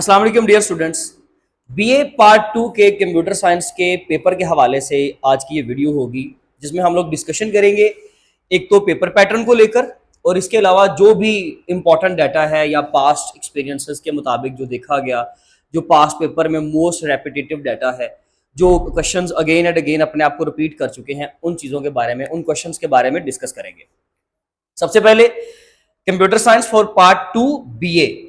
अस्सलाम वालेकुम dear students. BA part 2 के कंप्यूटर साइंस के पेपर के हवाले से आज की ये वीडियो होगी जिसमें हम लोग डिस्कशन करेंगे एक तो पेपर पैटर्न को लेकर और इसके अलावा जो भी इम्पोर्टेंट डाटा है या पास्ट एक्सपीरियंसेस के मुताबिक जो देखा गया, जो पास्ट पेपर में मोस्ट रेपिटेटिव डाटा है, जो क्वेश्चंस अगेन एंड अगेन अपने आप को रिपीट कर चुके हैं, उन चीज़ों के बारे में, उन क्वेश्चंस के बारे में डिस्कस करेंगे। सबसे पहले computer science for part 2 BA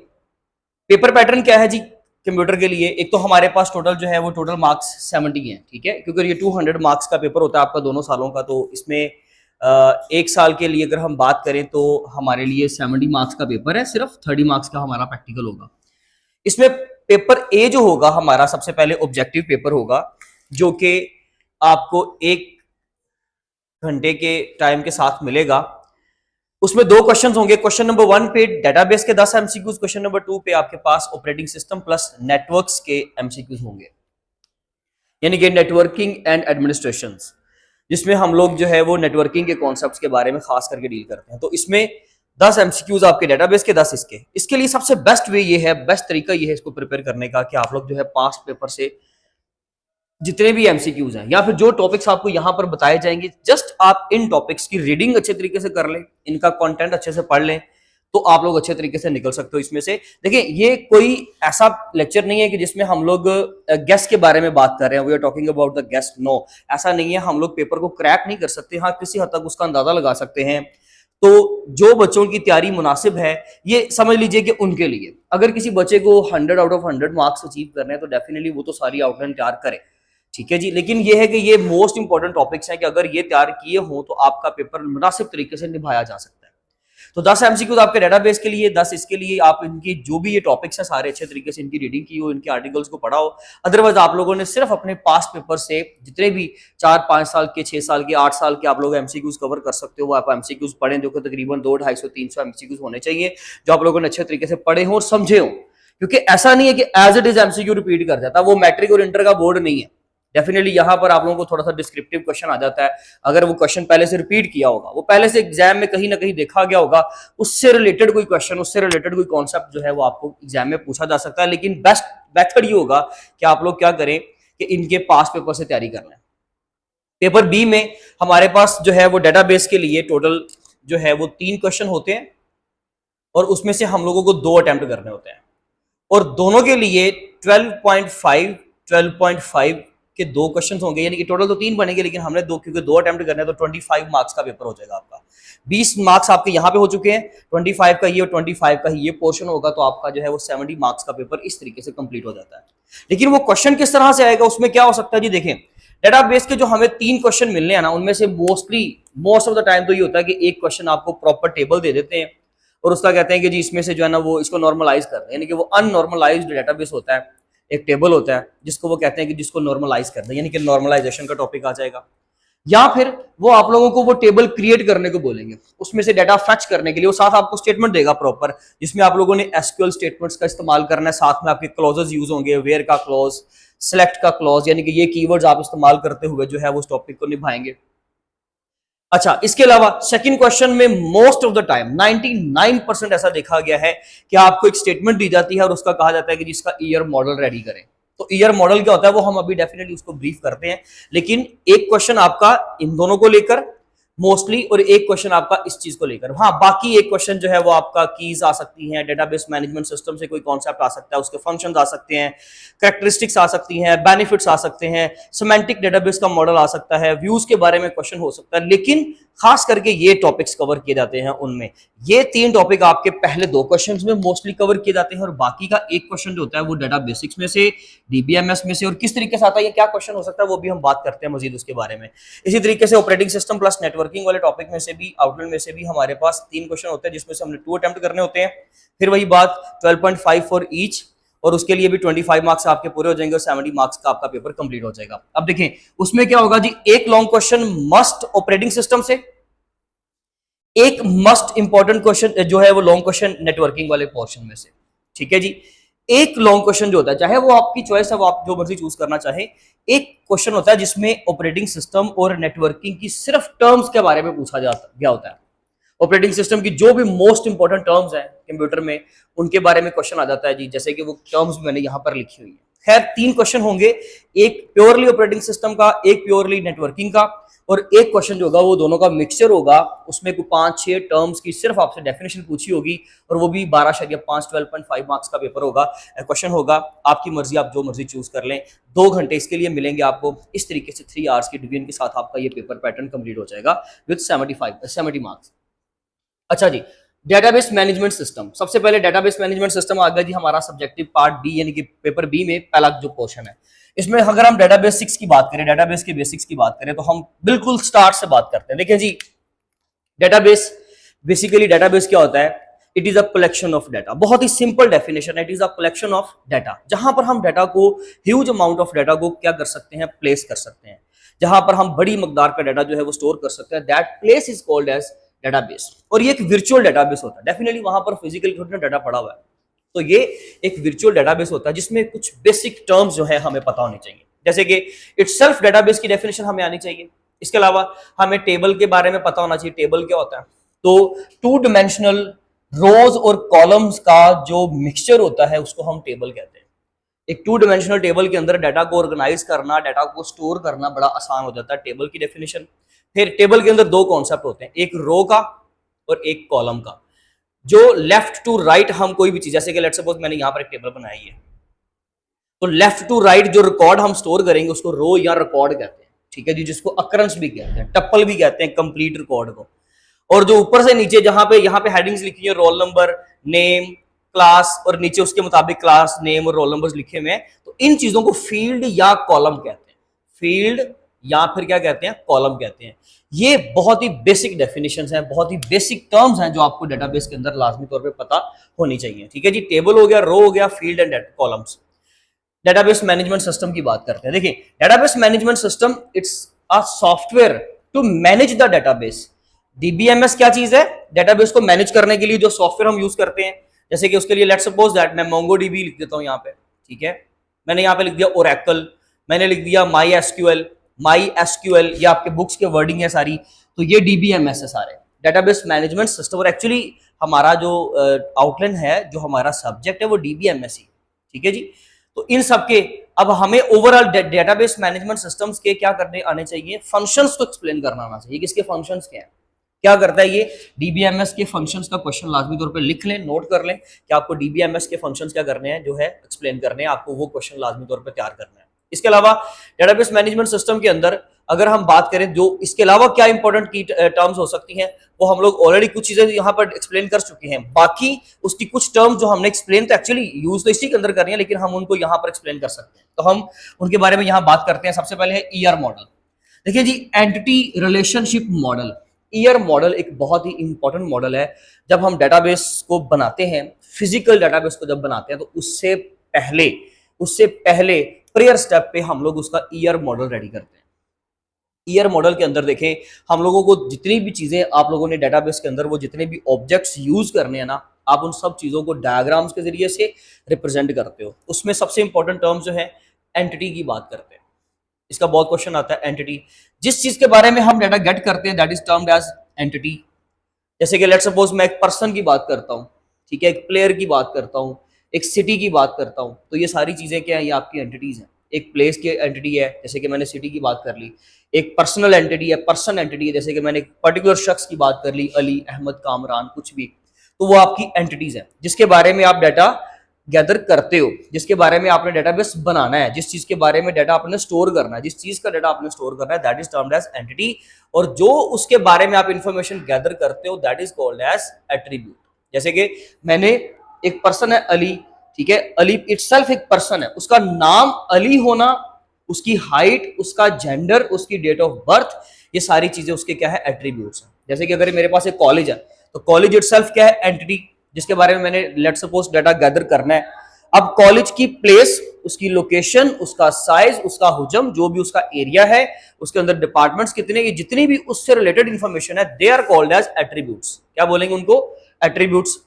paper pattern क्या है जी कंप्यूटर के लिए। एक तो हमारे पास टोटल जो है वो टोटल मार्क्स 70 हैं, ठीक है, क्योंकि ये 200 मार्क्स का पेपर होता है आपका दोनों सालों का। तो इसमें एक साल के लिए अगर हम बात करें तो हमारे लिए 70 मार्क्स का पेपर है, सिर्फ 30 मार्क्स का हमारा प्रैक्टिकल होगा। इसमें पेपर ए जो होगा हमारा सबसे पहले ऑब्जेक्टिव पेपर होगा, जो कि आपको 1 घंटे के टाइम के साथ मिलेगा। उसमें 2 क्वेश्चन होंगे। क्वेश्चन नंबर 1 पे डेटाबेस के 10 एमसीक्यूज, क्वेश्चन नंबर 2 पे आपके पास ऑपरेटिंग सिस्टम प्लस नेटवर्क्स के एमसीक्यूज होंगे, यानी कि नेटवर्किंग एंड एडमिनिस्ट्रेशन, जिसमें हम लोग जो है वो नेटवर्किंग के कॉन्सेप्ट्स के बारे में खास करके डील करते हैं। तो इसमें 10 एमसीक्यूज आपके डेटाबेस के, 10 इसके लिए सबसे बेस्ट वे ये है, बेस्ट तरीका ये है इसको प्रिपेयर करने का कि आप लोग जो है पास्ट पेपर से जितने भी एमसीक्यूज हैं या फिर जो टॉपिक्स आपको यहां पर बताए जाएंगे, जस्ट आप इन टॉपिक्स की रीडिंग अच्छे तरीके से कर लें, इनका कंटेंट अच्छे से पढ़ लें, तो आप लोग अच्छे तरीके से निकल सकते हो इसमें से। देखिए, ये कोई ऐसा लेक्चर नहीं है कि जिसमें हम लोग गेस्ट के बारे में बात कर रहे हैं, we are talking about the guest. No, ऐसा नहीं है। हम लोग पेपर को क्रैक नहीं कर सकते, हाँ किसी हद तक उसका अंदाजा लगा सकते हैं। तो जो बच्चों की तैयारी मुनासिब है, ये समझ लीजिए कि उनके लिए, अगर किसी बच्चे को 100 आउट ऑफ 100 मार्क्स अचीव करने हैं तो डेफिनेटली वो तो सारी आउटलाइन तैयार करे, ठीक है जी। लेकिन ये है कि ये मोस्ट इंपॉर्टेंट टॉपिक्स हैं कि अगर ये तैयार किए हों तो आपका पेपर मुनासिब तरीके से निभाया जा सकता है। तो 10 एमसीक्यूज आपके डेटाबेस के लिए, 10 इसके लिए। आप इनकी जो भी ये टॉपिक्स हैं सारे अच्छे तरीके से इनकी रीडिंग की हो, इनके आर्टिकल्स को पढ़ा हो। अदरवाइज आप लोगों ने सिर्फ अपने पास्ट पेपर से जितने भी 4-5 साल के, 6 साल के, 8 साल के आप लोग एमसीक्यूज कवर कर सकते हो, वो आप एमसीक्यूज पढ़ें, जो कि तकरीबन 200-250-300 एमसीक्यूज होने चाहिए, जो आप लोगों ने अच्छे तरीके से पढ़े हों और समझे हों। क्योंकि ऐसा नहीं है कि as it is MCQ repeat कर जाता, वो मैट्रिक और इंटर का बोर्ड नहीं है। डेफिनेटली यहाँ पर आप लोगों को थोड़ा सा डिस्क्रिप्टिव क्वेश्चन आ जाता है। अगर वो क्वेश्चन पहले से रिपीट किया होगा, वो पहले से एग्जाम में कहीं ना कहीं देखा गया होगा, उससे रिलेटेड कोई क्वेश्चन, उससे रिलेटेड कोई कॉन्सेप्ट जो है वो आपको एग्जाम में पूछा जा सकता है। लेकिन बेस्ट मेथड ये होगा कि आप लोग क्या करें कि इनके पास्ट पेपर से तैयारी करना है। पेपर बी में हमारे पास जो है वो डेटाबेस के लिए टोटल जो है वो 3 क्वेश्चन होते हैं और उसमें से हम लोगों को 2 अटेम्प्ट करने होते हैं, और दोनों के लिए 12.5 के 2 क्वेश्चन होंगे, यानी कि टोटल तो 3 बनेंगे, लेकिन हमने क्योंकि 2 अटेम्प्ट करने हैं तो 25 मार्क्स का पेपर हो जाएगा आपका। 20 मार्क्स आपके यहाँ पे हो चुके हैं, 25 का ये और 25 का ही ये पोर्शन होगा, तो आपका जो है वो 70 मार्क्स का पेपर इस तरीके से कंप्लीट हो जाता है। लेकिन वो क्वेश्चन किस तरह से आएगा, उसमें क्या हो सकता है जी। देखें, डेटाबेस के जो हमें 3 क्वेश्चन मिलने हैं ना, उनमें से मोस्ट ऑफ द टाइम तो ये होता है कि एक क्वेश्चन आपको प्रॉपर टेबल दे देते हैं और उसका कहते हैं कि जी इसमें से जो है ना वो इसको नॉर्मलाइज कर दें, यानी कि वो अननॉर्मलाइज्ड डेटाबेस होता है, एक टेबल होता है जिसको वो कहते हैं कि जिसको नॉर्मलाइज कर दें, यानी कि नॉर्मलाइजेशन का टॉपिक आ जाएगा। या फिर वो आप लोगों को वो टेबल क्रिएट करने को बोलेंगे, उसमें से डाटा फैच करने के लिए वो साथ आपको स्टेटमेंट देगा प्रॉपर, जिसमें आप लोगों ने एसक्यूएल स्टेटमेंट्स का इस्तेमाल करना है। साथ में आपके क्लॉजेस यूज होंगे, वेयर का क्लॉज, सेलेक्ट का क्लॉज, यानी कि ये कीवर्ड्स आप इस्तेमाल करते हुए जो है वो उस टॉपिक को निभाएंगे। अच्छा, इसके अलावा सेकंड क्वेश्चन में मोस्ट ऑफ द टाइम 99% ऐसा देखा गया है कि आपको एक स्टेटमेंट दी जाती है और उसका कहा जाता है कि जिसका ईयर मॉडल रेडी करें। तो ईयर मॉडल क्या होता है वो हम अभी डेफिनेटली उसको ब्रीफ करते हैं, लेकिन एक क्वेश्चन आपका इन दोनों को लेकर मोस्टली और एक क्वेश्चन आपका इस चीज को लेकर। हाँ, बाकी एक क्वेश्चन जो है वो आपका कीज आ सकती हैं, डेटाबेस मैनेजमेंट सिस्टम से कोई कॉन्सेप्ट आ सकता है, उसके फंक्शंस आ सकते हैं, कैरेक्टरिस्टिक्स आ सकती हैं, बेनिफिट्स आ सकते हैं, सिमेंटिक डेटाबेस का मॉडल आ सकता है, व्यूज के बारे में क्वेश्चन हो सकता है। लेकिन खास करके ये टॉपिक्स कवर किए जाते हैं उनमें, ये 3 टॉपिक आपके पहले 2 क्वेश्चंस में मोस्टली कवर किए जाते हैं, और बाकी का एक क्वेश्चन जो होता है वो डाटा बेसिक्स में से, डीबीएमएस में से, और किस तरीके से आता है, ये क्या क्वेश्चन हो सकता है वो भी हम बात करते हैं मजीद उसके बारे में। इसी तरीके से ऑपरेटिंग सिस्टम प्लस नेटवर्किंग वाले टॉपिक में से भी, आउटलाइन में से भी हमारे पास 3 क्वेश्चन होते हैं, जिसमें से हमने 2 अटेम्प्ट करने होते हैं। फिर वही बात 12.5 फॉर ईच, और उसके लिए भी 25 मार्क्स आपके पूरे हो जाएंगे और 70 मार्क्स का आपका पेपर कंप्लीट हो जाएगा। अब देखें उसमें क्या होगा जी, एक long question must operating system से, एक मस्ट इंपॉर्टेंट क्वेश्चन जो है वो लॉन्ग क्वेश्चन नेटवर्किंग वाले पोर्शन में से, ठीक है जी। एक लॉन्ग क्वेश्चन जो होता है, चाहे वो आपकी चॉइस है, वो आप जो मर्जी चूज करना चाहे, एक क्वेश्चन होता है जिसमें ऑपरेटिंग सिस्टम और नेटवर्किंग की सिर्फ टर्म्स के बारे में पूछा गया होता है, ऑपरेटिंग सिस्टम की जो भी मोस्ट इंपॉर्टेंट टर्म्स हैं कंप्यूटर में, उनके बारे में क्वेश्चन आ जाता है जी, जैसे कि वो टर्म्स मैंने यहाँ पर लिखी हुई है। खैर 3 क्वेश्चन होंगे, एक प्योरली ऑपरेटिंग सिस्टम का, एक प्योरली नेटवर्किंग का, और एक क्वेश्चन जो होगा वो दोनों का मिक्सचर होगा। उसमें कोई 5-6 टर्म्स की सिर्फ आपसे डेफिनेशन पूछी होगी, और वो भी 12.5 12.5 मार्क्स का पेपर होगा, क्वेश्चन होगा। आपकी मर्जी, आप जो मर्जी चूज कर लें। 2 घंटे इसके लिए मिलेंगे आपको। इस तरीके से 3 आवर्स की डिवीजन के साथ आपका ये पेपर पैटर्न कंप्लीट हो जाएगा विद 70 मार्क्स। अच्छा जी, डेटाबेस मैनेजमेंट सिस्टम। सबसे पहले डेटाबेस मैनेजमेंट सिस्टम आ गया जी हमारा सब्जेक्टिव पार्ट बी, यानी कि पेपर बी में पहला जो पोर्शन है। इसमें अगर हम डेटाबेस 6 की बात करें, डेटाबेस के बेसिक्स की बात करें, तो हम बिल्कुल स्टार्ट से बात करते हैं। देखिए जी, डेटाबेस, बेसिकली डेटाबेस क्या होता है? It is a collection of data. बहुत ही सिंपल डेफिनेशन है, it is a collection of data, जहां पर हम डाटा को, ह्यूज अमाउंट ऑफ डाटा को क्या कर सकते हैं? प्लेस कर सकते हैं। जहां पर हम बड़ी मकदार का डाटा जो है वो स्टोर कर सकते हैं, that place is called as database. और ये एक वर्चुअल डेटाबेस होता है, डेफिनेटली वहां पर फिजिकल थोड़ी ना डाटा पड़ा हुआ है। तो ये एक वर्चुअल डेटाबेस होता है जिसमें कुछ बेसिक टर्म्स जो है हमें पता होनी चाहिए, जैसे कि इटसेल्फ डेटाबेस की डेफिनेशन हमें आनी चाहिए। इसके अलावा हमें टेबल के बारे में पता होना चाहिए, टेबल क्या होता है। तो 2 डायमेंशनल रोज और कॉलम्स का जो मिक्सचर होता है उसको हम टेबल कहते हैं। एक 2 डायमेंशनल टेबल के अंदर डाटा को ऑर्गेनाइज करना, डाटा को स्टोर करना बड़ा आसान हो जाता है, टेबल की डेफिनेशन। फिर टेबल के अंदर 2 कॉन्सेप्ट होते हैं, एक रो का और एक कॉलम का। जो लेफ्ट टू राइट हम कोई भी चीज, जैसे कि लेट्स सपोज मैंने यहां पर एक टेबल बनाई है, तो लेफ्ट टू राइट जो रिकॉर्ड हम स्टोर करेंगे उसको रो या रिकॉर्ड कहते हैं, ठीक है जी, जिसको अकरेंस भी कहते हैं, टप्पल भी कहते हैं कंप्लीट रिकॉर्ड को। और जो ऊपर से नीचे जहां पे यहाँ पे हेडिंग्स लिखी है, रोल नंबर, नेम, क्लास, और नीचे उसके मुताबिक क्लास नेम और रोल नंबर्स लिखे हुए हैं, तो इन चीजों को फील्ड या कॉलम कहते हैं। फील्ड या फिर क्या कहते हैं? कॉलम कहते हैं। ये बहुत ही बेसिक डेफिनेशंस हैं, बहुत ही बेसिक टर्म्स हैं जो आपको डेटाबेस के अंदर लाजमी तौर पे पता होनी चाहिए, ठीक है जी। टेबल हो गया, रो हो गया, field and columns. Database management system की बात करते हैं। देखिए, database management system it's a software to manage the database. DBMS क्या चीज है? डेटाबेस को मैनेज करने के लिए जो सॉफ्टवेयर हम यूज करते हैं, जैसे कि उसके लिए लेट्स सपोज दैट मैं मोंगोडीबी लिख देता हूं यहाँ पे, ठीक है। मैंने यहाँ पे लिख दिया ओरेकल, मैंने लिख दिया माई एसक्यूएल, ये आपके बुक्स के वर्डिंग है सारी, तो ये डीबीएमएस है सारे, डेटाबेस मैनेजमेंट सिस्टम। और एक्चुअली हमारा जो आउटलाइन है, जो हमारा सब्जेक्ट है, वो डीबीएमएस ही, ठीक है जी। तो इन सबके अब हमें ओवरऑल डेटाबेस मैनेजमेंट सिस्टम्स के क्या करने आने चाहिए? फंक्शंस को एक्सप्लेन करना आना चाहिए, किसके फंक्शंस क्या हैं, क्या करता है ये। डीबीएमएस के फंक्शंस का क्वेश्चन लाजमी तौर पे लिख लें, नोट कर लें कि आपको डीबीएमएस के फंक्शंस क्या करने हैं, जो है एक्सप्लेन करने हैं, आपको वो क्वेश्चन लाजमी तौर पे तैयार करना है। इसके अलावा डेटाबेस मैनेजमेंट सिस्टम के अंदर अगर हम बात करें, जो इसके अलावा क्या इंपॉर्टेंट की टर्म्स हो सकती हैं, वो हम लोग ऑलरेडी कुछ चीजें यहाँ पर एक्सप्लेन कर चुके हैं। बाकी उसकी कुछ टर्म्स जो हमने एक्सप्लेन तो एक्चुअली यूज तो इसी के अंदर करनी है, लेकिन हम उनको यहाँ पर एक्सप्लेन कर सकते हैं, तो हम उनके बारे में यहाँ बात करते हैं। सबसे पहले है ईआर मॉडल। देखिए जी, entity relationship model. ER model एक बहुत ही इंपॉर्टेंट मॉडल है। जब हम डेटाबेस को बनाते हैं, फिजिकल डेटाबेस को जब बनाते हैं, तो उससे पहले प्रेयर स्टेप पे हम लोग उसका ईआर मॉडल रेडी करते हैं। ईआर मॉडल के अंदर देखें, हम लोगों को जितनी भी चीजें आप लोगों ने डेटाबेस के अंदर, वो जितने भी ऑब्जेक्ट्स यूज करने हैं ना, आप उन सब चीजों को डायग्राम्स के जरिए से रिप्रेजेंट करते हो। उसमें सबसे इंपॉर्टेंट टर्म जो है एंटिटी की बात करते हैं। इसका बहुत क्वेश्चन आता है, एंटिटी, जिस चीज के बारे में हम डाटा गेट करते हैं, that is termed as entity. जैसे कि लेट्स सपोज मैं एक पर्सन की बात करता हूँ, ठीक है, एक प्लेयर की बात करता हूँ, एक सिटी की बात करता हूँ, तो ये सारी चीजें क्या है? ये आपकी एंटिटीज हैं। एक प्लेस की एंटिटी है, जैसे कि मैंने सिटी की बात कर ली। एक पर्सनल एंटिटी है, पर्सन एंटिटी है, जैसे कि मैंने एक पर्टिकुलर शख्स की बात कर ली, अली, अहमद, कामरान, कुछ भी, तो वो आपकी एंटिटीज है, जिसके बारे में आप डाटा गैदर करते हो, जिसके बारे में आपने डेटाबेस बनाना है, जिस चीज के बारे में डाटा आपने स्टोर करना है, जिस चीज का डाटा आपने स्टोर करना है, that is termed as entity. और जो उसके बारे में आप इंफॉर्मेशन गैदर करते हो, that is called as attribute. जैसे कि मैंने एक पर्सन है अली, ठीक है, अली इटसेल्फ एक पर्सन है, उसका नाम अली होना, उसकी हाइट, उसका जेंडर, उसकी डेट ऑफ बर्थ, ये सारी चीजें उसके क्या है? एट्रीब्यूट्स हैं। जैसे कि अगर मेरे पास एक कॉलेज है, तो कॉलेज इटसेल्फ क्या है? एंटिटी, जिसके बारे में मैंने लेट्स सपोज डाटा गैदर करना है। अब कॉलेज की प्लेस, उसकी लोकेशन, उसका साइज, उसका हुजम, जो भी उसका एरिया है, उसके अंदर डिपार्टमेंट्स कितने, ये जितनी भी उससे रिलेटेड इंफॉर्मेशन है, they are called as attributes. क्या बोलेंगे उनको? एट्रीब्यूट्स।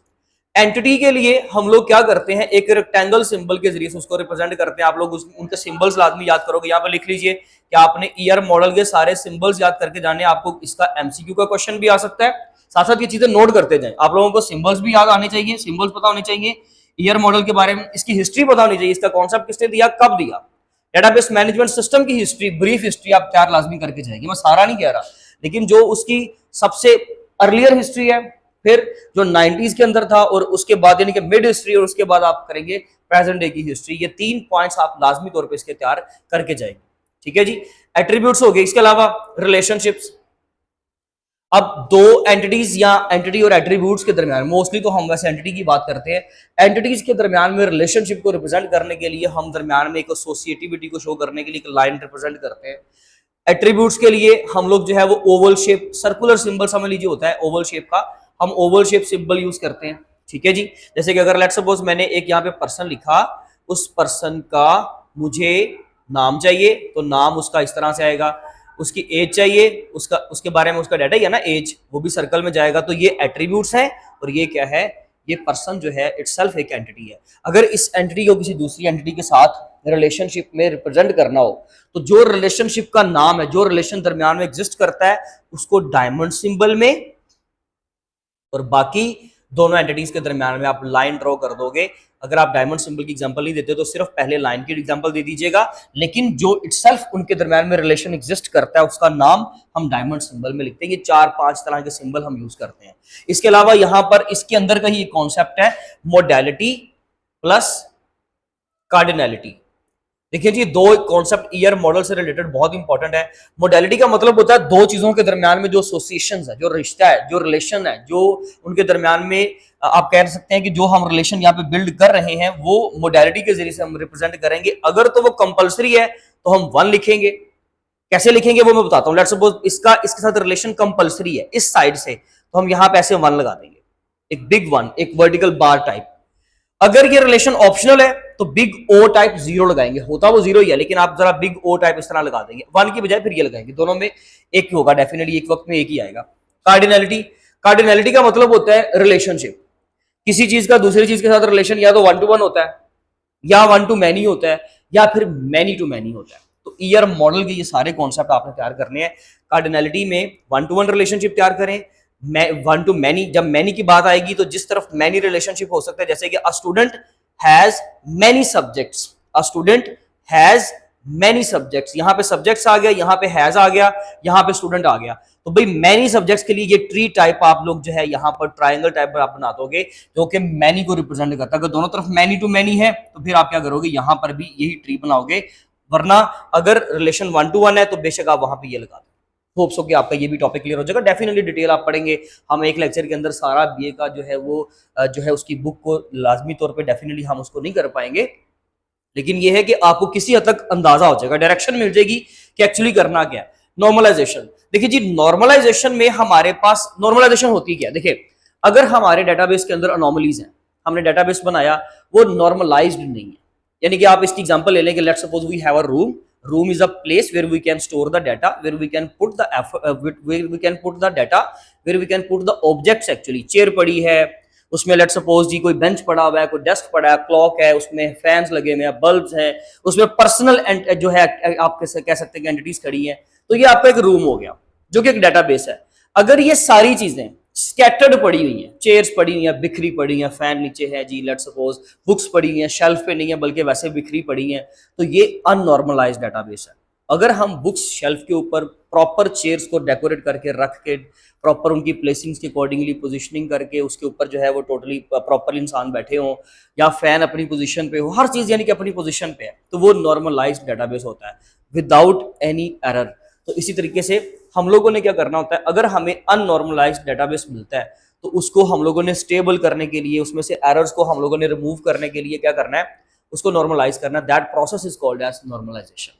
एंटिटी के लिए हम लोग क्या करते हैं? एक रेक्टेंगल सिंबल के जरिए से उसको रिप्रेजेंट करते हैं। आप लोग उनके सिंबल्स लाजमी याद करोगे, यहाँ पर लिख लीजिए क्या आपने ईयर मॉडल के सारे सिंबल्स याद करके जाने, आपको इसका एमसीक्यू का क्वेश्चन भी आ सकता है। साथ साथ ये चीजें नोट करते जाएं, आप लोगों को सिंबल्स भी याद आने चाहिए, सिंबल्स पता होने चाहिए, ईयर मॉडल के बारे में इसकी हिस्ट्री पता होनी चाहिए, इसका कॉन्सेप्ट किसने दिया, कब दिया, डेटाबेस मैनेजमेंट सिस्टम की हिस्ट्री, ब्रीफ हिस्ट्री आप तैयार लाजमी करके जाएंगे। मैं सारा नहीं कह रहा, लेकिन जो उसकी सबसे अर्लियर हिस्ट्री है, फिर जो 90s के अंदर था, और उसके बाद यानी कि मिड हिस्ट्री, और उसके बाद आप करेंगे प्रेजेंट डे की हिस्ट्री। ये 3 पॉइंट्स आप लाजमी तौर पे इसके तैयार करके जाएंगे। ठीक है जी, एट्रीब्यूट्स हो गए। इसके अलावा रिलेशनशिप्स, अब दो एंटिटीज या एंटिटी और एट्रीब्यूट्स के दरमियान, मोस्टली तो हम वैसे एंटिटी की बात करते हैं, एंटिटीज के दरमियान में रिलेशनशिप को रिप्रेजेंट करने के लिए हम दरमियान में एक एसोसिएटिविटी को शो करने के लिए एक लाइन रिप्रेजेंट करते हैं। एट्रीब्यूट्स के लिए हम लोग जो है वो ओवल शेप, सर्कुलर सिंबल समझ लीजिए होता है ओवल शेप का, हम ओवल शेप सिंबल यूज करते हैं। ठीक है जी, जैसे कि अगर लेट्स सपोज मैंने एक यहाँ पे पर्सन लिखा, उस पर्सन का मुझे नाम चाहिए, तो नाम उसका इस तरह से आएगा, उसकी एज चाहिए, उसका उसके बारे में उसका डाटा ही है ना एज, वो भी सर्कल में जाएगा। तो ये एट्रीब्यूट्स हैं, और ये क्या है, ये पर्सन जो है इटसेल्फ एक एंटिटी है। अगर इस एंटिटी को किसी दूसरी एंटिटी के साथ रिलेशनशिप में रिप्रेजेंट करना हो, तो जो रिलेशनशिप का नाम है, जो रिलेशन दरमियान में एग्जिस्ट करता है, उसको डायमंड सिंबल में, और बाकी दोनों एंटिटीज के दरमियान में आप लाइन ड्रॉ कर दोगे। अगर आप डायमंड सिंबल की एग्जांपल नहीं देते तो सिर्फ पहले लाइन की एग्जांपल दे दीजिएगा, लेकिन जो इटसेल्फ उनके दरमियान में रिलेशन एग्जिस्ट करता है उसका नाम हम डायमंड सिंबल में लिखते हैं। ये 4-5 तरह के सिंबल हम यूज करते हैं। इसके अलावा यहां पर इसके अंदर का ही कॉन्सेप्ट है मोडालिटी प्लस कार्डिनैलिटी। देखिए जी, दो कॉन्सेप्ट ईयर मॉडल से रिलेटेड बहुत इंपॉर्टेंट है। मोडालिटी का मतलब होता है दो चीजों के दरमियान में जो एसोसिएशन है, जो रिश्ता है, जो रिलेशन है, जो उनके दरमियान में आप कह सकते हैं कि जो हम रिलेशन यहाँ पे बिल्ड कर रहे हैं वो मोडालिटी के जरिए से हम रिप्रेजेंट करेंगे। अगर तो वो कंपलसरी है तो हम 1 लिखेंगे। कैसे लिखेंगे वो मैं बताता हूँ। लेट्स सपोज इसके साथ रिलेशन कंपलसरी है इस साइड से, तो हम यहाँ पे ऐसे 1 लगा देंगे, एक बिग 1, एक वर्टिकल बार टाइप। अगर ये रिलेशन ऑप्शनल है तो बिग ओ टाइप 0 लगाएंगे, होता वो 0 ही है, लेकिन आप जरा बिग ओ टाइप इस तरह लगा देंगे, 1 की बजाय फिर ये लगाएंगे। दोनों में एक ही होगा, डेफिनेटली एक वक्त में एक ही आएगा। कार्डिनैलिटी, कार्डिनैलिटी का मतलब होता है रिलेशनशिप, किसी चीज का दूसरी चीज के साथ रिलेशन या तो 1 to 1 होता है, या 1 to many होता है, या फिर many to many होता है। तो ईयर मॉडल के ये सारे कॉन्सेप्ट आपने तैयार करने हैं। कार्डिनैलिटी में 1 to 1 रिलेशनशिप तैयार करें, 1 to many, जब मैनी की बात आएगी तो जिस तरफ मैनी रिलेशनशिप हो सकता है, जैसे कि a student has many subjects, a student has many subjects, यहाँ पे सब्जेक्ट्स आ गया, यहाँ पे हैज आ गया, यहाँ पे स्टूडेंट आ गया। तो भाई मैनी सब्जेक्ट्स के लिए ये ट्री टाइप आप लोग जो है यहाँ पर ट्राइंगल टाइप पर आप बना दोगे, जो कि मैनी को रिप्रेजेंट करता है। अगर दोनों तरफ मैनी टू मैनी है तो फिर आप क्या करोगे, यहाँ पर भी यही ट्री बनाओगे, वरना अगर रिलेशन 1 to 1 है तो बेशक आप वहां पर ये लगा दो। होप्स हो कि आपका ये भी टॉपिक क्लियर हो जाएगा। डेफिनेटली डिटेल आप पढ़ेंगे, हम एक लेक्चर के अंदर सारा बीए का जो है वो जो है उसकी बुक को लाजमी तौर पे डेफिनेटली हम उसको नहीं कर पाएंगे, लेकिन ये है कि आपको किसी हद तक अंदाजा हो जाएगा, डायरेक्शन मिल जाएगी कि एक्चुअली करना क्या है। नॉर्मलाइजेशन, देखिए जी, नॉर्मलाइजेशन में हमारे पास नॉर्मलाइजेशन होती क्या, देखिए अगर हमारे डेटाबेस के अंदर अनोमलीज हैं, हमने डेटाबेस बनाया वो नॉर्मलाइज्ड नहीं है, यानी कि आप इसकी एग्जांपल ले लें कि let's suppose we have a room, room is a place where we can store the data, where we can put the where we can put the data, where we can put the objects। Actually chair पड़ी है, उसमें let suppose जी कोई bench पड़ा हुआ है, कोई desk पड़ा है, क्लॉक है, उसमें फैंस लगे हुए हैं, बल्ब्स हैं, उसमें पर्सनल जो है आप कह सकते हैं कि एंटिटीज खड़ी हैं। तो ये आपका एक रूम हो गया जो कि एक डेटाबेस है। अगर ये सारी चीजें स्कैटर्ड पड़ी हुई हैं, चेयर्स पड़ी हुई हैं, बिखरी पड़ी हैं, फैन नीचे है जी, लेट सपोज बुक्स पड़ी हुई हैं, शेल्फ पे नहीं है बल्कि वैसे बिखरी पड़ी हैं, तो ये अननॉर्मलाइज्ड डेटाबेस है। अगर हम बुक्स शेल्फ के ऊपर प्रॉपर चेयर्स को डेकोरेट करके रख के, प्रॉपर उनकी प्लेसिंग्स के अकॉर्डिंगली पोजीशनिंग करके, उसके ऊपर जो है वो टोटली प्रॉपर इंसान बैठे हों, या फैन अपनी पोजीशन पे हो, हर चीज यानी कि अपनी पोजीशन पे है, तो वो नॉर्मलाइज्ड डेटाबेस होता है विदाउट एनी एरर। तो इसी तरीके से हम लोगों ने क्या करना होता है, अगर हमें अननॉर्मलाइज्ड डेटाबेस मिलता है तो उसको हम लोगों ने स्टेबल करने के लिए, उसमें से एरर्स को हम लोगों ने रिमूव करने के लिए क्या करना है, उसको नॉर्मलाइज करना है। That process is called as normalization.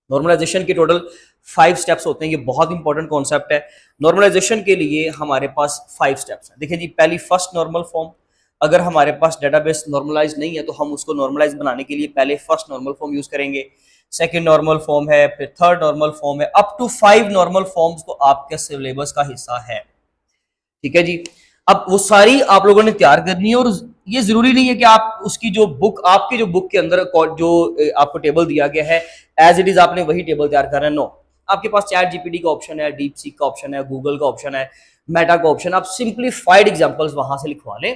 Normalization के टोटल 5 स्टेप्स होते हैं, ये बहुत इंपॉर्टेंट कॉन्सेप्ट है। नॉर्मलाइजेशन के लिए हमारे पास 5 स्टेप्स हैं। देखिए जी, पहली फर्स्ट नॉर्मल फॉर्म, अगर हमारे पास डेटाबेस नॉर्मलाइज नहीं है तो हम उसको नॉर्मलाइज बनाने के लिए पहले फर्स्ट नॉर्मल फॉर्म यूज करेंगे, सेकंड नॉर्मल फॉर्म है, फिर थर्ड नॉर्मल फॉर्म है, अप टू 5 नॉर्मल फॉर्म्स तो आपके सिलेबस का हिस्सा है। ठीक है जी, अब वो सारी आप लोगों ने तैयार करनी है और ये जरूरी नहीं है कि आप उसकी जो बुक, आपकी जो बुक के अंदर जो आपको टेबल दिया गया है एज इट इज आपने वही टेबल तैयार करना है। नो, आपके पास चैट जीपीटी का ऑप्शन है, डीप सीक का ऑप्शन है, गूगल का ऑप्शन है, मेटा का ऑप्शन। आप सिंप्लीफाइड एग्जांपल्स वहां से लिखवा लें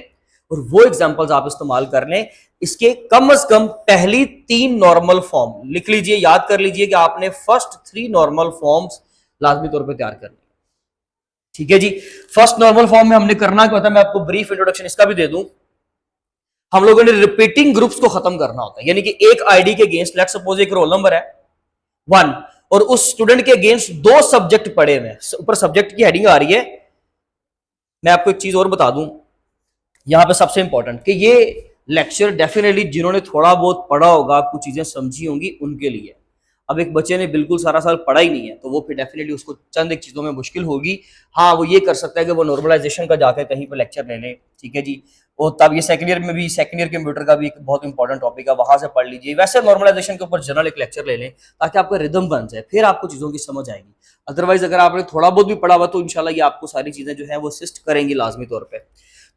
और वो एग्जांपल्स आप इस्तेमाल कर लें। इसके कम से कम पहली 3 नॉर्मल फॉर्म लिख लीजिए, याद कर लीजिए कि आपने फर्स्ट 3 नॉर्मल फॉर्म्स लाजमी तौर पे तैयार करनी। ठीक है जी। फर्स्ट नॉर्मल फॉर्म में हमने करना क्या होता है, मैं आपको ब्रीफ इंट्रोडक्शन इसका भी दे दूं। हम लोगों ने रिपीटिंग ग्रुप्स को खत्म करना होता है, यानी कि एक आईडी के अगेंस्ट, लेट्स सपोज एक रोल नंबर है 1 और उस स्टूडेंट के अगेंस्ट 2 सब्जेक्ट पढ़े हुए हैं, ऊपर सब्जेक्ट की हेडिंग आ रही है। मैं आपको एक चीज और बता दूं यहां पे सबसे इंपॉर्टेंट, कि ये लेक्चर डेफिनेटली जिन्होंने थोड़ा बहुत पढ़ा होगा, कुछ चीजें समझी होंगी, उनके लिए। अब एक बच्चे ने बिल्कुल सारा साल पढ़ा ही नहीं है तो वो फिर डेफिनेटली उसको चंद एक चीजों में मुश्किल होगी। हाँ, वो ये कर सकता है कि वो नॉर्मलाइजेशन का जाकर कहीं पर लेक्चर ले ले, ठीक है जी। और तब ये सेकंड ईयर में भी, सेकंड ईयर कंप्यूटर का भी एक बहुत इंपॉर्टेंट टॉपिक है, वहां से पढ़ लीजिए। वैसे नॉर्मलाइजेशन के ऊपर जनरल एक लेक्चर ले लें ताकि आपका रिदम बन जाए, फिर आपको चीजों की समझ आएगी। अदरवाइज अगर आपने थोड़ा बहुत भी पढ़ा हुआ तो इंशाल्लाह ये आपको सारी चीजें जो है वो असिस्ट करेंगी लाजमी तौर पर।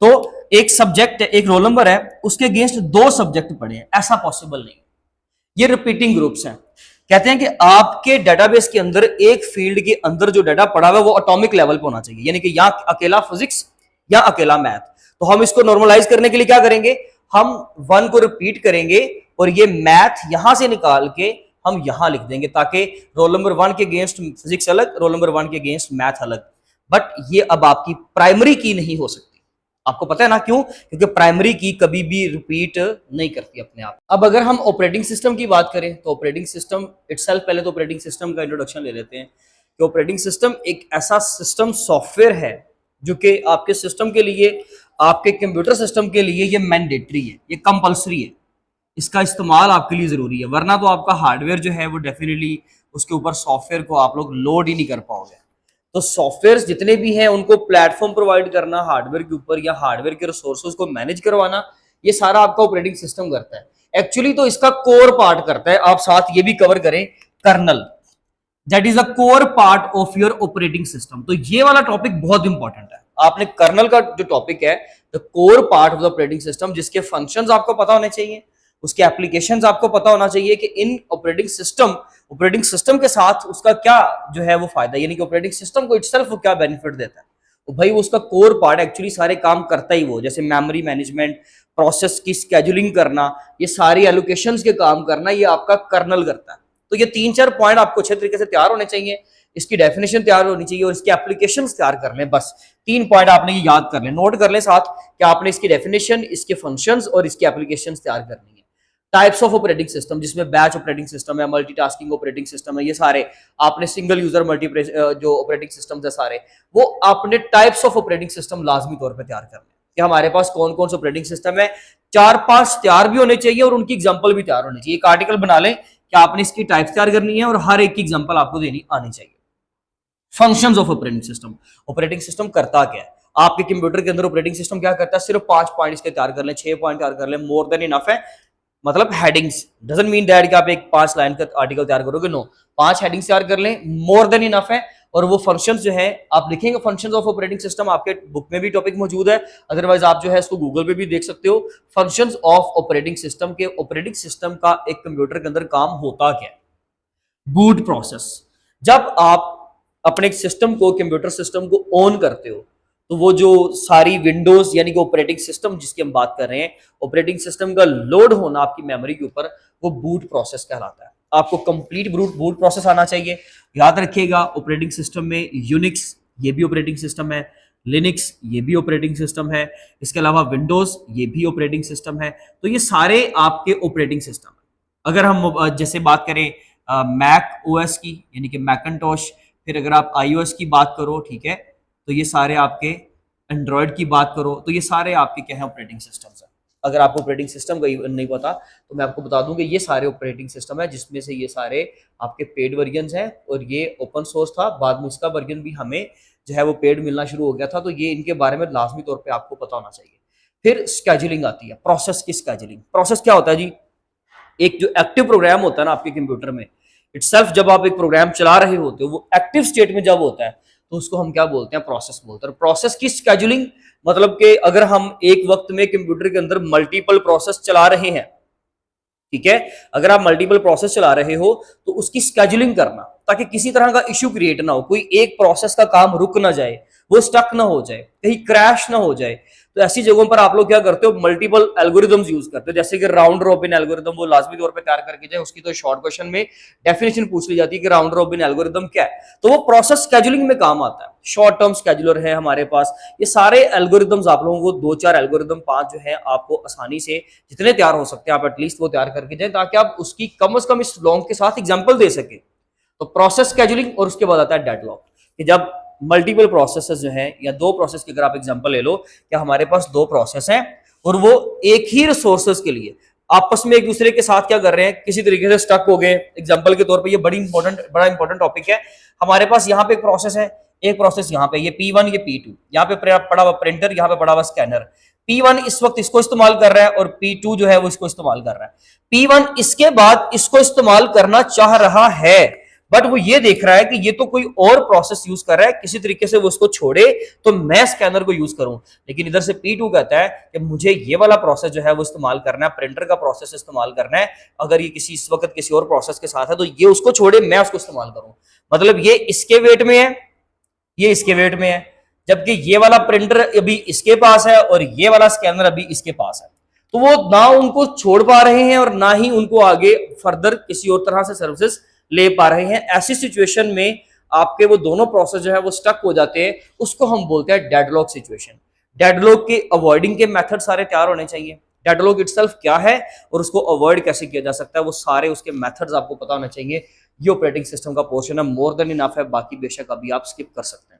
तो एक सब्जेक्ट है, एक रोल नंबर है, उसके अगेंस्ट 2 सब्जेक्ट पढ़े हैं, ऐसा पॉसिबल नहीं। ये रिपीटिंग ग्रुप्स हैं। कहते हैं कि आपके डेटाबेस के अंदर एक फील्ड के अंदर जो डाटा पड़ा हुआ है वो एटॉमिक लेवल पे होना चाहिए, यानी कि या अकेला फिजिक्स या अकेला मैथ। तो हम इसको नॉर्मलाइज करने के लिए क्या करेंगे, हम 1 को रिपीट करेंगे और ये मैथ यहां से निकाल के हम यहां लिख देंगे, ताकि रोल नंबर 1 के अगेंस्ट फिजिक्स अलग, रोल नंबर 1 के अगेंस्ट मैथ अलग। बट ये अब आपकी प्राइमरी की नहीं हो सकती। आपको पता है ना क्यों? क्योंकि प्राइमरी की कभी भी रिपीट नहीं करती अपने आप। अब अगर हम ऑपरेटिंग सिस्टम की बात करें तो ऑपरेटिंग सिस्टम इटसेल्फ, पहले तो ऑपरेटिंग सिस्टम का इंट्रोडक्शन ले लेते हैं कि ऑपरेटिंग सिस्टम एक ऐसा सिस्टम सॉफ्टवेयर है जो कि आपके सिस्टम के लिए, आपके कंप्यूटर सिस्टम के लिए ये मैंडेटरी है, ये कंपल्सरी है, इसका इस्तेमाल आपके लिए जरूरी है। वरना तो आपका हार्डवेयर जो है वो डेफिनेटली उसके ऊपर सॉफ्टवेयर को आप लोग लोड ही नहीं कर पाओगे। तो सॉफ्टवेयर जितने भी हैं उनको प्लेटफॉर्म प्रोवाइड करना हार्डवेयर के ऊपर, या हार्डवेयर के रिसोर्सेज को मैनेज करवाना, ये सारा आपका ऑपरेटिंग सिस्टम करता है। एक्चुअली तो इसका कोर पार्ट करता है, आप साथ ये भी कवर करें, kernel, that is the core part of your operating system. तो ये वाला टॉपिक बहुत इंपॉर्टेंट है। आपने कर्नल का जो टॉपिक है, the core part of the operating system, जिसके फंक्शंस आपको पता होने चाहिए, उसके एप्लीकेशंस आपको पता होना चाहिए कि इन ऑपरेटिंग सिस्टम के साथ उसका क्या जो है वो फायदा, यानी कि ऑपरेटिंग सिस्टम को इटसेल्फ वो क्या बेनिफिट देता है। तो भाई वो उसका कोर पार्ट एक्चुअली सारे काम करता ही वो, जैसे मेमोरी मैनेजमेंट, प्रोसेस की स्केड्यूलिंग करना, ये सारी एलोकेशंस के काम करना, ये आपका कर्नल करता है। तो ये 3-4 पॉइंट आपको अच्छे तरीके से तैयार होने चाहिए, इसकी डेफिनेशन तैयार होनी चाहिए और इसकी एप्लीकेशंस तैयार कर लें। बस 3 पॉइंट आपने ये याद कर लें, नोट कर लें साथ कि आपने इसकी डेफिनेशन, इसके फंक्शंस और इसकी एप्लीकेशंस तैयार करनी है। टाइप्स ऑफ ऑपरेटिंग सिस्टम, जिसमें बैच ऑपरेटिंग सिस्टम है, मल्टीटास्किंग ऑपरेटिंग सिस्टम है, ये सारे आपने सिंगल यूजर मल्टी जो ऑपरेटिंग सिस्टम है सारे, वो आपने टाइप्स ऑफ ऑपरेटिंग सिस्टम लाजमी तौर पर तैयार करने कि हमारे पास कौन कौन सा ऑपरेटिंग सिस्टम है। 4-5 तैयार भी होने चाहिए और उनकी एग्जाम्पल भी तैयार होनी चाहिए। एक आर्टिकल बना लें कि आपने इसकी टाइप्स तैयार करनी है और हर एक की एग्जाम्पल आपको देनी आनी चाहिए। Functions of operating system, operating system करता क्या है, आपके कंप्यूटर के अंदर ऑपरेटिंग सिस्टम क्या करता है, सिर्फ 5 पॉइंट इसके तैयार कर लें, 6 पॉइंट तैयार कर लें, मोर देन इनफ है। मतलब हेडिंग्स, डजंट मीन दैट कि आप एक 5 लाइन का आर्टिकल तैयार करोगे, नो, 5 हेडिंग्स तैयार कर लें, मोर देन इनफ है। और वो फंक्शंस जो है आप लिखेंगे, फंक्शंस ऑफ ऑपरेटिंग सिस्टम, आपके बुक में भी टॉपिक मौजूद है, अदरवाइज आप जो है इसको गूगल पे भी देख सकते हो। फंक्शंस ऑफ ऑपरेटिंग सिस्टम के, ऑपरेटिंग सिस्टम का एक कंप्यूटर के अंदर काम होता क्या है। बूट प्रोसेस, जब आप अपने सिस्टम को, कंप्यूटर सिस्टम को ऑन करते हो तो वो जो सारी विंडोज, यानी कि ऑपरेटिंग सिस्टम जिसकी हम बात कर रहे हैं, ऑपरेटिंग सिस्टम का लोड होना आपकी मेमोरी के ऊपर, वो बूट प्रोसेस कहलाता है। आपको कंप्लीट बूट प्रोसेस आना चाहिए। याद रखिएगा, ऑपरेटिंग सिस्टम में यूनिक्स, ये भी ऑपरेटिंग सिस्टम है, लिनक्स, ये भी ऑपरेटिंग सिस्टम है, इसके अलावा विंडोज, ये भी ऑपरेटिंग सिस्टम है। तो ये सारे आपके ऑपरेटिंग सिस्टम है। अगर हम जैसे बात करें मैक ओएस की, यानी कि मैकन्टोश, फिर अगर आप आईओएस की बात करो, ठीक है, तो ये सारे आपके, एंड्रॉयड की बात करो तो ये सारे आपके क्या है, ऑपरेटिंग सिस्टम्स हैं। अगर आपको ऑपरेटिंग सिस्टम का नहीं पता तो मैं आपको बता दूं कि ये सारे ऑपरेटिंग सिस्टम है, जिसमें से ये सारे आपके पेड वर्जन हैं और ये ओपन सोर्स था, बाद में इसका वर्जन भी हमें जो है वो पेड मिलना शुरू हो गया था। तो ये इनके बारे में लाजमी तौर पर आपको पता होना चाहिए। फिर स्केड्यूलिंग आती है, प्रोसेस की स्केड्यूलिंग। प्रोसेस क्या होता है जी, एक जो एक्टिव प्रोग्राम होता है ना आपके कंप्यूटर में, इटसेल्फ जब आप एक प्रोग्राम चला रहे होते हो, वो एक्टिव स्टेट में जब होता है तो उसको हम क्या बोलते हैं, प्रोसेस बोलते हैं। प्रोसेस की स्केड्यूलिंग मतलब कि अगर हम एक वक्त में कंप्यूटर के अंदर मल्टीपल प्रोसेस चला रहे हैं, ठीक है, अगर आप मल्टीपल प्रोसेस चला रहे हो तो उसकी स्केड्यूलिंग करना, ताकि किसी तरह का इश्यू क्रिएट ना हो, कोई एक प्रोसेस का काम रुक ना जाए, वो स्टक ना हो जाए, कहीं क्रैश ना हो जाए। तो ऐसी जगहों पर आप लोग क्या करते हो, मल्टीपल एल्गोरिदम्स यूज करते हो, जैसे कि राउंड रॉबिन एल्गोरिदम, वो लाजमी तौर पे तैयार करके जाए, उसकी तो शॉर्ट क्वेश्चन में डेफिनेशन पूछ ली जाती है कि राउंड रॉबिन एल्गोरिदम क्या है, तो वो प्रोसेस स्केड्यूलिंग में काम आता है। शॉर्ट टर्म स्केड्यूलर है हमारे पास, ये सारे एल्गोरिदम्स आप लोगों को 2-4 एल्गोरिदम 5 जो है आपको आसानी से जितने तैयार हो सकते हैं आप एटलीस्ट वो तैयार करके जाए, ताकि आप उसकी कम से कम इस लॉन्ग के साथ एग्जाम्पल दे सके। तो प्रोसेस स्केड्यूलिंग, और उसके बाद आता है डेडलॉक, कि जब मल्टीपल प्रोसेसेस जो हैं, या दो प्रोसेस की अगर आप एग्जांपल ले लो कि हमारे पास दो प्रोसेस हैं और वो एक ही रिसोर्सेज के लिए आपस में एक दूसरे के साथ क्या कर रहे हैं, किसी तरीके से स्टक हो गए। एग्जांपल के तौर पे ये बड़ा इंपॉर्टेंट टॉपिक है। हमारे पास यहाँ पे एक प्रोसेस है, एक प्रोसेस यहाँ पे, ये P1 ये P2, यहाँ पे पड़ा हुआ प्रिंटर, यहाँ पे पड़ा हुआ स्कैनर। P1 इस वक्त इसको इस्तेमाल कर रहा है और P2 जो है वो इसको इस्तेमाल कर रहा है। P1 इसके बाद इसको इस्तेमाल करना चाह रहा है, बट वो ये देख रहा है कि ये तो कोई और प्रोसेस यूज कर रहा है, किसी तरीके से वो उसको छोड़े तो मैं स्कैनर को यूज करूं। लेकिन इधर से P2 कहता है कि मुझे ये वाला प्रोसेस जो है वो इस्तेमाल करना है, प्रिंटर का प्रोसेस इस्तेमाल करना है। अगर ये किसी इस वक्त किसी और प्रोसेस के साथ है तो ये उसको छोड़े, मैं उसको इस्तेमाल करूं। मतलब ये इसके वेट में है, ये इसके वेट में है, जबकि ये वाला प्रिंटर अभी इसके पास है और ये वाला स्कैनर अभी इसके पास है। तो वो ना उनको छोड़ पा रहे हैं और ना ही उनको आगे फर्दर किसी और तरह से सर्विसेज ले पा रहे हैं। ऐसी सिचुएशन में आपके वो दोनों प्रोसेस जो है वो स्टक हो जाते हैं, उसको हम बोलते हैं डेडलॉक सिचुएशन। डेडलॉक के अवॉइडिंग के मेथड सारे तैयार होने चाहिए। डेडलॉक इटसेल्फ क्या है और उसको अवॉइड कैसे किया जा सकता है, वो सारे उसके मेथड्स आपको पता होने चाहिए। ये ऑपरेटिंग सिस्टम का पोर्शन है, मोर देन इनफ है, बाकी बेशक अभी आप स्किप कर सकते हैं।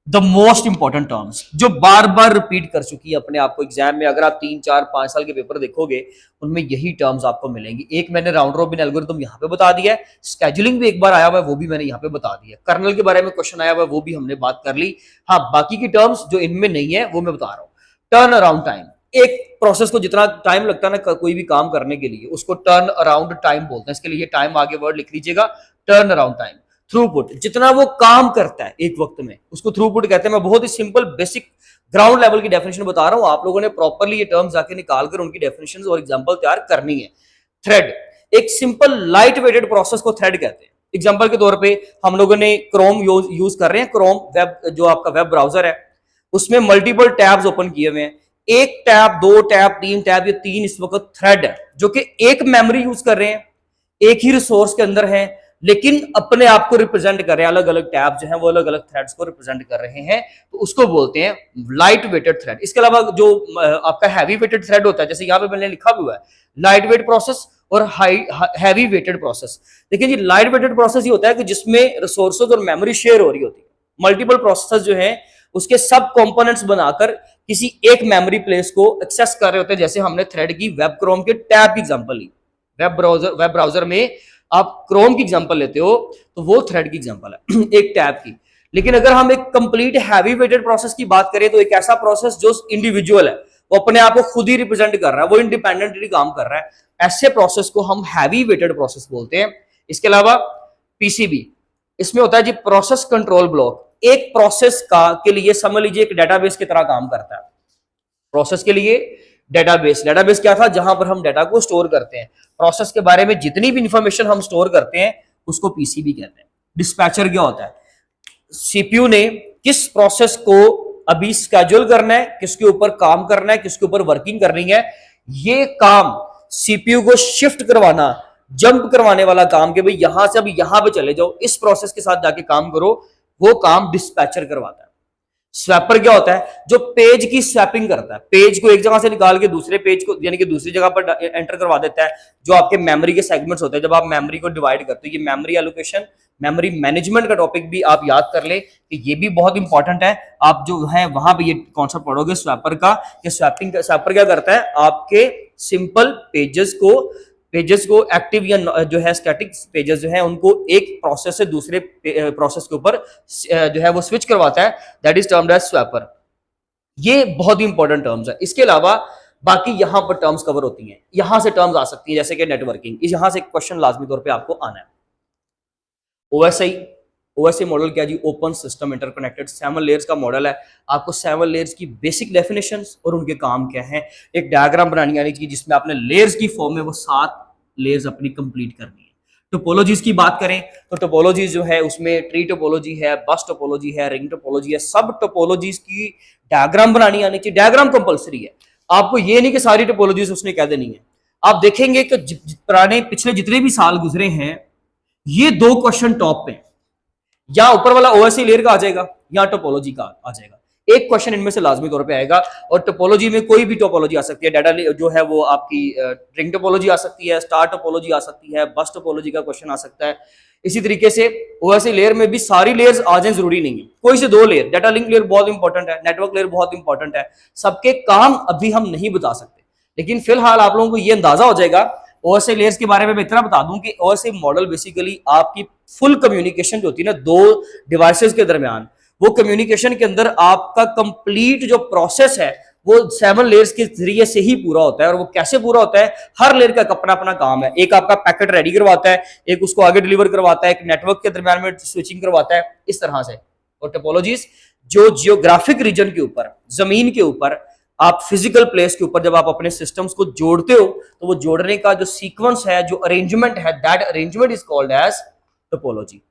द मोस्ट इंपॉर्टेंट टर्म्स जो बार बार रिपीट कर चुकी है अपने आप को एग्जाम में, अगर आप 3-4-5 साल के पेपर देखोगे उनमें यही टर्म्स आपको मिलेंगी। एक मैंने राउंड रॉबिन एल्गोरिथम यहाँ पे बता दिया है, स्केड्यूलिंग भी एक बार आया हुआ है, वो भी मैंने यहाँ पे बता दिया, कर्नल के बारे में क्वेश्चन आया हुआ है वो भी हमने बात कर ली। हाँ, बाकी की टर्म्स जो इनमें नहीं है वो मैं बता रहा हूँ। टर्न अराउंड टाइम, एक प्रोसेस को जितना टाइम लगता है ना कोई भी काम करने के लिए, उसको टर्न अराउंड टाइम बोलते हैं। इसके लिए टाइम आगे वर्ड लिख लीजिएगा, टर्न अराउंड टाइम। थ्रूपुट, जितना वो काम करता है एक वक्त में उसको थ्रूपुट कहते हैं। मैं बहुत ही सिंपल बेसिक ग्राउंड लेवल की डेफिनेशन बता रहा हूं, आप लोगों ने प्रॉपर्ली ये टर्म्स जाके निकालकर उनकी डेफिनेशंस और एग्जांपल तैयार करनी है। थ्रेड, एक सिंपल लाइट वेटेड प्रोसेस को थ्रेड कहते हैं। एग्जांपल के तौर पे हम लोगों ने क्रोम यूज कर रहे हैं, क्रोम वेब जो आपका वेब ब्राउजर है उसमें मल्टीपल टैब्स ओपन किए हुए हैं, एक टैब, दो टैब, तीन टैब, ये तीन इस वक्त थ्रेड है जो कि एक मेमोरी यूज कर रहे हैं, एक ही रिसोर्स के अंदर है, लेकिन अपने आप को रिप्रेजेंट कर रहे हैं। अलग अलग टैब जो है वो अलग अलग थ्रेड्स को रिप्रेजेंट कर रहे हैं, तो उसको बोलते हैं लाइट वेटेड थ्रेड। इसके अलावा जो आपका हैवी वेटेड थ्रेड होता है, जैसे यहाँ पे मैंने लिखा भी हुआ है लाइट वेट प्रोसेस और हैवी वेटेड प्रोसेस। देखिए जी, लाइट वेटेड प्रोसेस ये होता है कि जिसमें रिसोर्सेज और मेमोरी शेयर हो रही होती है। मल्टीपल प्रोसेस जो है उसके सब कंपोनेंट्स बनाकर किसी एक मेमोरी प्लेस को एक्सेस कर रहे होते हैं। जैसे हमने थ्रेड की वेब क्रोम के टैब की एग्जांपल ली, वेब ब्राउजर में आप क्रोम की एग्जांपल लेते हो तो वो थ्रेड की एग्जांपल है एक टैब की। लेकिन अगर हम एक कंप्लीट हैवी वेटेड प्रोसेस की बात करें तो एक ऐसा प्रोसेस जो इंडिविजुअल है, वो अपने आप को खुद ही रिप्रेजेंट कर रहा है, वो इंडिपेंडेंटली काम कर रहा है, ऐसे प्रोसेस को हम हैवी वेटेड प्रोसेस बोलते हैं। इसके अलावा पीसीबी, इसमें होता है जी प्रोसेस कंट्रोल ब्लॉक। एक प्रोसेस का के लिए समझ लीजिए एक डेटाबेस की तरह काम करता है। प्रोसेस के लिए डेटाबेस क्या था, जहां पर हम डेटा को स्टोर करते हैं। प्रोसेस के बारे में जितनी भी इंफॉर्मेशन हम स्टोर करते हैं उसको पीसीबी कहते हैं। डिस्पैचर क्या होता है, सीपीयू ने किस प्रोसेस को अभी स्केड्यूल करना है, किसके ऊपर काम करना है, किसके ऊपर वर्किंग करनी है, ये काम सीपीयू को शिफ्ट करवाना, जंप करवाने वाला काम कि भाई यहां से अभी यहां पे चले जाओ, इस प्रोसेस के साथ जाके काम करो, वो काम डिस्पैचर करवाता है। स्वैपर क्या होता है, जो पेज की स्वैपिंग करता है, पेज को एक जगह से निकाल के दूसरे पेज को यानी कि दूसरी जगह पर एंटर करवा देता है। जो आपके मेमोरी के सेगमेंट्स होते हैं, जब आप मेमोरी को डिवाइड करते हो, ये मेमोरी एलोकेशन, मेमोरी मैनेजमेंट का टॉपिक भी आप याद कर ले कि ये भी बहुत इंपॉर्टेंट है। आप जो है वहां पे ये कॉन्सेप्ट पढ़ोगे स्वैपर का, कि स्वैपर क्या करता है, आपके सिंपल पेजेस को एक्टिव या जो है स्टैटिक पेजेस जो है उनको एक प्रोसेस से दूसरे प्रोसेस के ऊपर जो है वो स्विच करवाता है, that is termed as swapper. ये बहुत ही इंपॉर्टेंट टर्म्स है। इसके अलावा बाकी यहां पर टर्म्स कवर होती हैं, यहां से टर्म्स आ सकती हैं जैसे कि नेटवर्किंग, यहां से क्वेश्चन लाजमी तौर पे आपको आना है। ओएसआई, ओएसए मॉडल क्या जी, ओपन सिस्टम इंटरकनेक्टेड 7 लेयर्स का मॉडल है। आपको 7 लेयर्स की बेसिक डेफिनेशंस और उनके काम क्या है, एक डायग्राम बनानी आनी चाहिए जिसमें आपने लेयर्स की फॉर्म में वो 7 लेयर्स अपनी कंप्लीट करनी है। टोपोलॉजीज की बात करें तो टोपोलॉजीज जो है उसमें ट्री टोपोलॉजी है, बस टोपोलॉजी है, रिंग टोपोलॉजी है, सब टोपोलॉजीज की डायग्राम बनानी आनी चाहिए। डायग्राम कंपलसरी है, आपको ये नहीं कि सारी टोपोलॉजीज उसने कह देनी है। आप देखेंगे कि पुराने पिछले जितने भी साल गुजरे हैं, ये 2 क्वेश्चन टॉप पे, या ऊपर वाला ओएससी लेयर का आ जाएगा या टोपोलॉजी का आ जाएगा। एक क्वेश्चन इनमें से लाजमी तौर पे आएगा। और टोपोलॉजी में कोई भी टोपोलॉजी आ सकती है, डाटा जो है वो आपकी रिंग टोपोलॉजी आ सकती है, स्टार टोपोलॉजी आ सकती है, बस टोपोलॉजी का क्वेश्चन आ सकता है। इसी तरीके से ओएससी लेयर में भी सारी लेयर्स आ जाए जरूरी नहीं है, कोई से 2 लेयर, डाटा लिंक लेयर बहुत इंपॉर्टेंट है, नेटवर्क लेयर बहुत इंपॉर्टेंट है। सबके काम अभी हम नहीं बता सकते, लेकिन फिलहाल आप लोगों को ये अंदाजा हो जाएगा। ओएसए लेयर्स के बारे में मैं इतना बता दूं कि ओएसए मॉडल बेसिकली आपकी फुल कम्युनिकेशन जो होती है ना 2 डिवाइसेस के दरमियान, वो कम्युनिकेशन के अंदर आपका कंप्लीट जो प्रोसेस है वो 7 लेयर्स के जरिए से ही पूरा होता है। और वो कैसे पूरा होता है, हर लेयर का अपना अपना काम है। एक आपका पैकेट रेडी करवाता है, एक उसको आगे डिलीवर करवाता है, एक नेटवर्क के दरमियान में स्विचिंग करवाता है, इस तरह से। और टोपोलॉजीज जो जियोग्राफिक रीजन के ऊपर, जमीन के ऊपर, आप फिजिकल प्लेस के ऊपर जब आप अपने सिस्टम्स को जोड़ते हो तो वो जोड़ने का जो सीक्वेंस है, जो अरेंजमेंट है, that arrangement is called as topology.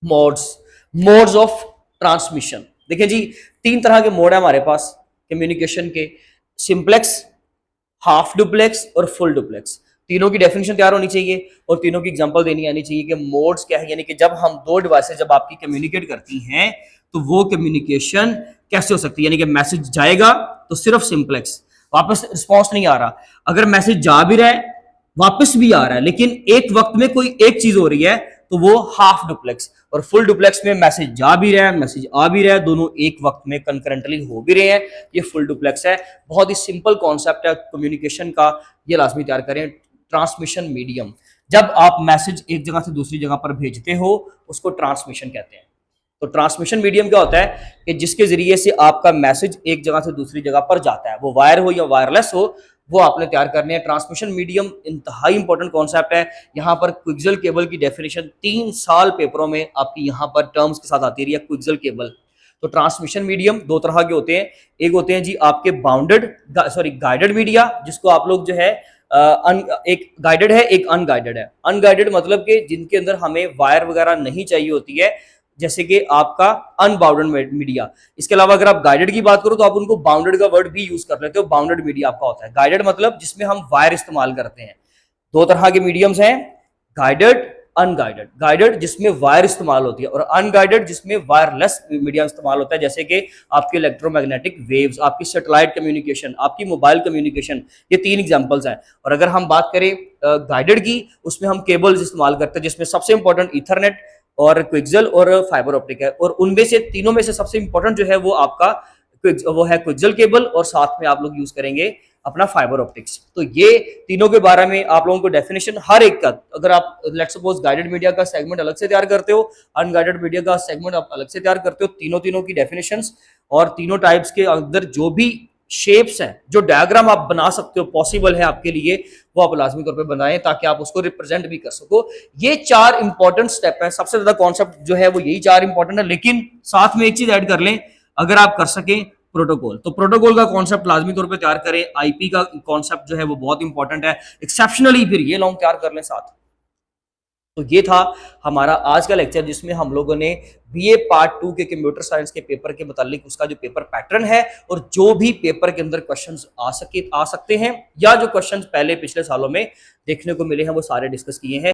Modes of transmission, देखिए जी 3 तरह के मोड है हमारे पास कम्युनिकेशन के, सिंप्लेक्स, हाफ डुप्लेक्स और फुल डुप्लेक्स। तीनों की डेफिनेशन तैयार होनी चाहिए और तीनों की एग्जांपल देनी आनी चाहिए कि मोड्स क्या है, यानी कि जब हम 2 डिवाइसेस जब आपकी कम्युनिकेट करती हैं तो वो कम्युनिकेशन कैसे हो सकती है। यानी कि मैसेज जाएगा तो सिर्फ सिंप्लेक्स, वापस रिस्पॉन्स नहीं आ रहा। अगर मैसेज जा भी रहा है, वापस भी आ रहा है, लेकिन एक वक्त में कोई एक चीज हो रही है, तो वो हाफ डुप्लेक्स। और फुल डुप्लेक्स में मैसेज जा भी रहा है, मैसेज आ भी रहा है, दोनों एक वक्त में कंकरेंटली हो भी रहे हैं, ये फुल डुप्लेक्स है। बहुत ही सिंपल कॉन्सेप्ट है कम्युनिकेशन का, ये लाजमी तैयार करें। ट्रांसमिशन मीडियम, जब आप मैसेज एक जगह से दूसरी जगह पर भेजते हो उसको ट्रांसमिशन कहते हैं। तो ट्रांसमिशन मीडियम क्या होता है कि जिसके जरिए से आपका मैसेज एक जगह से दूसरी जगह पर जाता है, वो वायर हो या वायरलेस हो, वो आपने तैयार करने हैं। ट्रांसमिशन मीडियम इंतहाई इंपॉर्टेंट कॉन्सेप्ट है। यहाँ पर क्विक्सल केबल की डेफिनेशन 3 साल पेपरों में आपकी यहाँ पर टर्म्स के साथ आती रही है, क्विक्सल केबल। तो ट्रांसमिशन मीडियम 2 तरह के होते हैं, एक होते हैं जी आपके गाइडेड मीडिया, जिसको आप लोग जो है एक गाइडेड है, एक अनगाइडेड है। अनगाइडेड मतलब कि जिनके अंदर हमें वायर वगैरह नहीं चाहिए होती है, जैसे कि आपका अनबाउंडेड मीडिया। इसके अलावा अगर आप गाइडेड की बात करो तो आप उनको बाउंडेड का वर्ड भी यूज कर लेते हो, बाउंडेड मीडिया आपका होता है। गाइडेड मतलब जिसमें हम वायर इस्तेमाल करते हैं। 2 तरह के मीडियम्स हैं, गाइडेड, अनगाइडेड। गाइडेड जिसमें वायर इस्तेमाल होती है, और अनगाइडेड जिसमें वायरलेस मीडिया इस्तेमाल होता है, जैसे कि आपके इलेक्ट्रोमैग्नेटिक वेव्स, आपकी सैटेलाइट कम्युनिकेशन, आपकी मोबाइल कम्युनिकेशन। ये 3 एग्जांपल्स हैं। और अगर हम बात करें गाइडेड की, उसमें हम केबल्स इस्तेमाल करते हैं, जिसमें सबसे इंपॉर्टेंट ईथरनेट और क्विक्सल और फाइबर ऑप्टिक है। और उनमें से तीनों में से सबसे इंपॉर्टेंट जो है वो आपका वो है क्विक्सल केबल, और साथ में आप लोग यूज करेंगे अपना फाइबर ऑप्टिक्स। तो ये तीनों के बारे में आप लोगों को डेफिनेशन हर एक का, अगर आप लेट्स सपोज गाइडेड मीडिया का सेगमेंट अलग से तैयार करते हो, अनगाइडेड मीडिया का सेगमेंट आप अलग से तैयार करते हो, तीनों की डेफिनेशंस और तीनों टाइप्स के अंदर जो भी शेप्स हैं, जो डायग्राम आप बना सकते हो, पॉसिबल है आपके लिए, वो आप लाजमी तौर पे बनाएं ताकि आप उसको रिप्रेजेंट भी कर सको। ये 4 इंपॉर्टेंट स्टेप हैं। सबसे ज्यादा कॉन्सेप्ट जो है वो यही 4 इंपॉर्टेंट है, लेकिन साथ में एक चीज ऐड कर लें, अगर आप कर सकें प्रोटोकॉल, तो प्रोटोकॉल का कॉन्सेप्ट लाजमी तौर पे तैयार करें। आईपी का कॉन्सेप्ट जो है वो बहुत इंपॉर्टेंट है, एक्सेप्शनली फिर ये लॉन्ग तैयार कर लें साथ। तो ये था हमारा आज का लेक्चर, जिसमें हम लोगों ने बीए पार्ट 2 के कंप्यूटर साइंस के पेपर के मुतालिक उसका जो पेपर पैटर्न है और जो भी पेपर के अंदर क्वेश्चंस आ सकते हैं, या जो क्वेश्चंस पहले पिछले सालों में देखने को मिले हैं, वो सारे डिस्कस किए हैं।